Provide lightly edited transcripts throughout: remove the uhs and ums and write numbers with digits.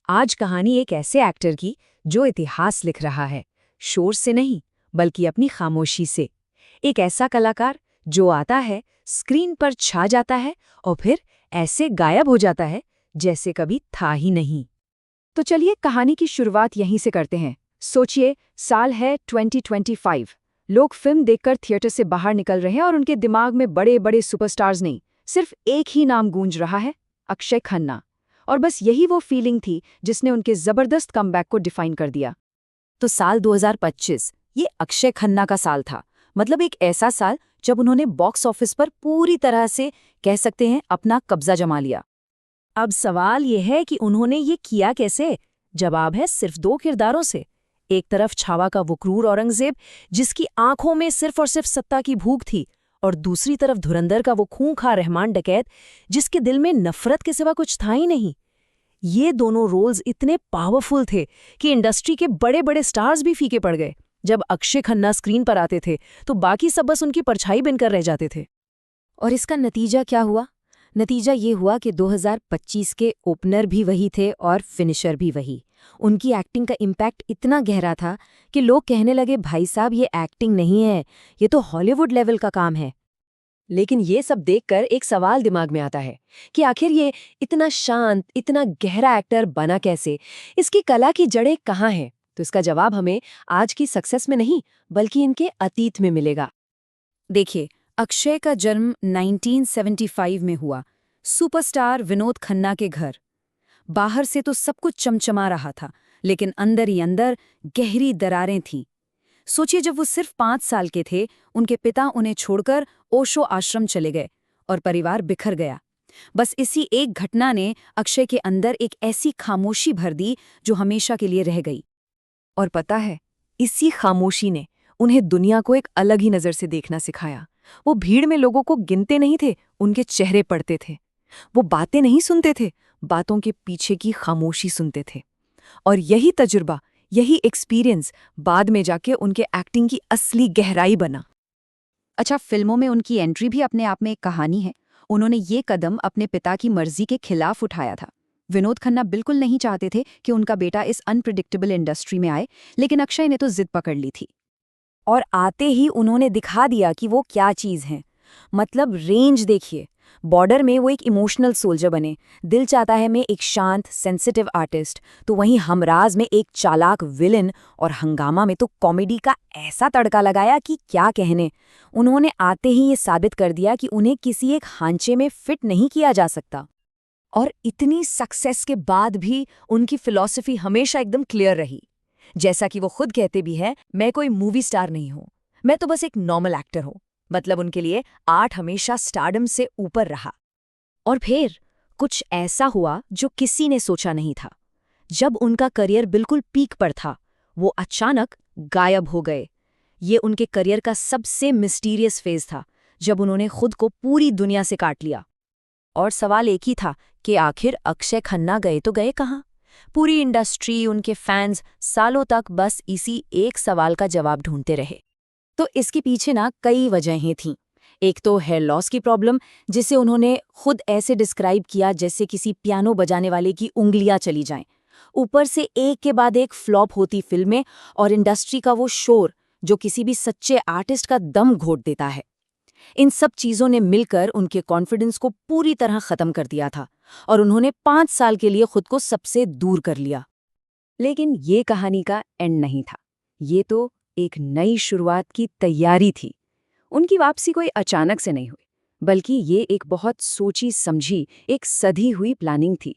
आज कहानी एक ऐसे एक्टर की जो इतिहास लिख रहा है, शोर से नहीं बल्कि अपनी खामोशी से। एक ऐसा कलाकार जो आता है, स्क्रीन पर छा जाता है और फिर ऐसे गायब हो जाता है जैसे कभी था ही नहीं। तो चलिए कहानी की शुरुआत यहीं से करते हैं। सोचिए, साल है 2025। लोग फिल्म देखकर थिएटर से बाहर निकल रहे हैं और उनके दिमाग में बड़े बड़े सुपरस्टार्स नहीं, सिर्फ एक ही नाम गूंज रहा है, अक्षय खन्ना। और बस यही वो फीलिंग थी जिसने उनके जबरदस्त कमबैक को डिफाइन कर दिया। तो साल 2025 ये अक्षय खन्ना का साल था। मतलब एक ऐसा साल जब उन्होंने बॉक्स ऑफिस पर पूरी तरह से कह सकते हैं अपना कब्जा जमा लिया। अब सवाल ये है कि उन्होंने ये किया कैसे? जवाब है सिर्फ दो किरदारों से। एक तरफ छावा का वो क्रूर औरंगजेब जिसकी आंखों में सिर्फ और सिर्फ सत्ता की भूख थी, और दूसरी तरफ धुरंधर का वो खूंखार रहमान डकैत जिसके दिल में नफरत के सिवा कुछ था ही नहीं। ये दोनों रोल्स इतने पावरफुल थे कि इंडस्ट्री के बड़े बड़े स्टार्स भी फीके पड़ गए। जब अक्षय खन्ना स्क्रीन पर आते थे तो बाकी सब बस उनकी परछाई बनकर रह जाते थे। और इसका नतीजा क्या हुआ? नतीजा ये हुआ कि 2025 के ओपनर भी वही थे और फिनिशर भी वही। उनकी एक्टिंग का इम्पैक्ट इतना गहरा था कि लोग कहने लगे, भाई साहब ये एक्टिंग नहीं है, ये तो हॉलीवुड लेवल का काम है। लेकिन ये सब देखकर एक सवाल दिमाग में आता है कि आखिर ये इतना शांत, इतना गहरा एक्टर बना कैसे? इसकी कला की जड़ें कहाँ हैं? तो इसका जवाब हमें आज की सक्सेस में नहीं बल्कि इनके अतीत में मिलेगा। देखिए, अक्षय का जन्म 1975 में हुआ, सुपरस्टार विनोद खन्ना के घर। बाहर से तो सब कुछ चमचमा रहा था, लेकिन अंदर ही अंदर गहरी दरारें थीं। सोचिए, जब वो सिर्फ 5 साल के थे, उनके पिता उन्हें छोड़कर ओशो आश्रम चले गए और परिवार बिखर गया। बस इसी एक घटना ने अक्षय के अंदर एक ऐसी खामोशी भर दी जो हमेशा के लिए रह गई। और पता है, इसी खामोशी ने उन्हें दुनिया को एक अलग ही नज़र से देखना सिखाया। वो भीड़ में लोगों को गिनते नहीं थे, उनके चेहरे पढ़ते थे। वो बातें नहीं सुनते थे, बातों के पीछे की खामोशी सुनते थे। और यही तजुर्बा, यही एक्सपीरियंस बाद में जाके उनके एक्टिंग की असली गहराई बना। अच्छा, फिल्मों में उनकी एंट्री भी अपने आप में एक कहानी है। उन्होंने ये कदम अपने पिता की मर्जी के खिलाफ उठाया था। विनोद खन्ना बिल्कुल नहीं चाहते थे कि उनका बेटा इस अनप्रिडिक्टेबल इंडस्ट्री में आए, लेकिन अक्षय ने तो जिद पकड़ ली थी। और आते ही उन्होंने दिखा दिया कि वो क्या चीज़ हैं। मतलब रेंज देखिए, बॉर्डर में वो एक इमोशनल सोल्जर बने, दिल चाहता है मैं एक शांत सेंसिटिव आर्टिस्ट, तो वहीं हमराज में एक चालाक विलन, और हंगामा में तो कॉमेडी का ऐसा तड़का लगाया कि क्या कहने। उन्होंने आते ही ये साबित कर दिया कि उन्हें किसी एक खांचे में फिट नहीं किया जा सकता। और इतनी सक्सेस के बाद भी उनकी फिलॉसफी हमेशा एकदम क्लियर रही। जैसा कि वो खुद कहते भी हैं, मैं कोई मूवी स्टार नहीं हूं, मैं तो बस एक नॉर्मल एक्टर हूं। मतलब उनके लिए आर्ट हमेशा स्टारडम से ऊपर रहा। और फिर कुछ ऐसा हुआ जो किसी ने सोचा नहीं था। जब उनका करियर बिल्कुल पीक पर था, वो अचानक गायब हो गए। ये उनके करियर का सबसे मिस्टीरियस फेज था, जब उन्होंने खुद को पूरी दुनिया से काट लिया। और सवाल एक ही था कि आखिर अक्षय खन्ना गए तो गए कहाँ? पूरी इंडस्ट्री, उनके फैंस सालों तक बस इसी एक सवाल का जवाब ढूंढते रहे। तो इसके पीछे ना कई वजहें थीं। एक तो हेयर लॉस की प्रॉब्लम, जिसे उन्होंने खुद ऐसे डिस्क्राइब किया जैसे किसी पियानो बजाने वाले की उंगलियां चली जाएं। ऊपर से एक के बाद एक फ्लॉप होती फिल्में और इंडस्ट्री का वो शोर जो किसी भी सच्चे आर्टिस्ट का दम घोट देता है। इन सब चीज़ों ने मिलकर उनके कॉन्फिडेंस को पूरी तरह ख़त्म कर दिया था और उन्होंने 5 साल के लिए खुद को सबसे दूर कर लिया। लेकिन ये कहानी का एंड नहीं था। ये तो एक नई शुरुआत की तैयारी थी। उनकी वापसी कोई अचानक से नहीं हुई, बल्कि ये एक बहुत सोची समझी, एक सधी हुई प्लानिंग थी।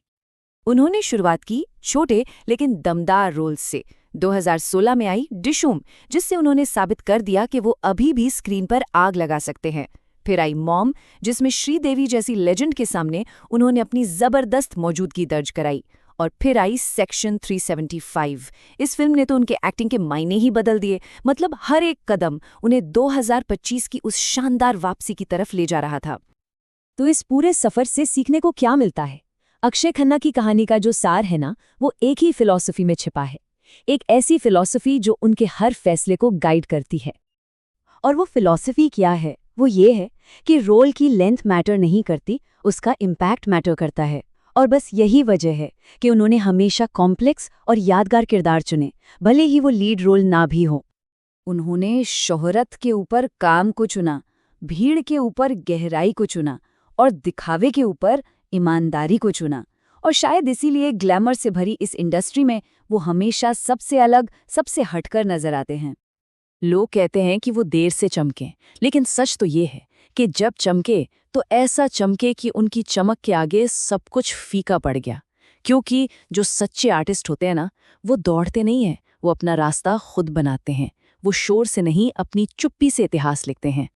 उन्होंने शुरुआत की छोटे लेकिन दमदार रोल्स से। 2016 में आई डिशूम, जिससे उन्होंने साबित कर दिया कि वो अभी भी स्क्रीन पर आग लगा सकते हैं। फिर आई मॉम, जिसमें श्रीदेवी जैसी लेजेंड के सामने उन्होंने अपनी जबरदस्त मौजूदगी दर्ज कराई। और फिर आई सेक्शन 375। इस फिल्म ने तो उनके एक्टिंग के मायने ही बदल दिए। मतलब हर एक कदम उन्हें 2025 की उस शानदार वापसी की तरफ ले जा रहा था। तो इस पूरे सफर से सीखने को क्या मिलता है? अक्षय खन्ना की कहानी का जो सार है ना, वो एक ही फिलॉसफी में छिपा है। एक ऐसी फिलॉसफी जो उनके हर फैसले को गाइड करती है। और वो फिलॉसफी क्या है? वो ये है कि रोल की लेंथ मैटर नहीं करती, उसका इम्पैक्ट मैटर करता है। और बस यही वजह है कि उन्होंने हमेशा कॉम्प्लेक्स और यादगार किरदार चुने, भले ही वो लीड रोल ना भी हो। उन्होंने शोहरत के ऊपर काम को चुना, भीड़ के ऊपर गहराई को चुना और दिखावे के ऊपर ईमानदारी को चुना। और शायद इसीलिए ग्लैमर से भरी इस इंडस्ट्री में वो हमेशा सबसे अलग, सबसे हटकर नजर आते हैं। लोग कहते हैं कि वो देर से चमके, लेकिन सच तो ये है कि जब चमके तो ऐसा चमके कि उनकी चमक के आगे सब कुछ फीका पड़ गया। क्योंकि जो सच्चे आर्टिस्ट होते हैं ना, वो दौड़ते नहीं हैं, वो अपना रास्ता खुद बनाते हैं। वो शोर से नहीं, अपनी चुप्पी से इतिहास लिखते हैं।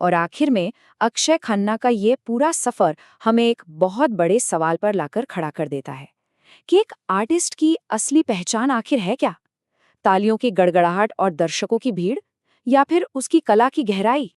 और आखिर में अक्षय खन्ना का ये पूरा सफर हमें एक बहुत बड़े सवाल पर लाकर खड़ा कर देता है कि एक आर्टिस्ट की असली पहचान आखिर है क्या? तालियों की गड़गड़ाहट और दर्शकों की भीड़, या फिर उसकी कला की गहराई?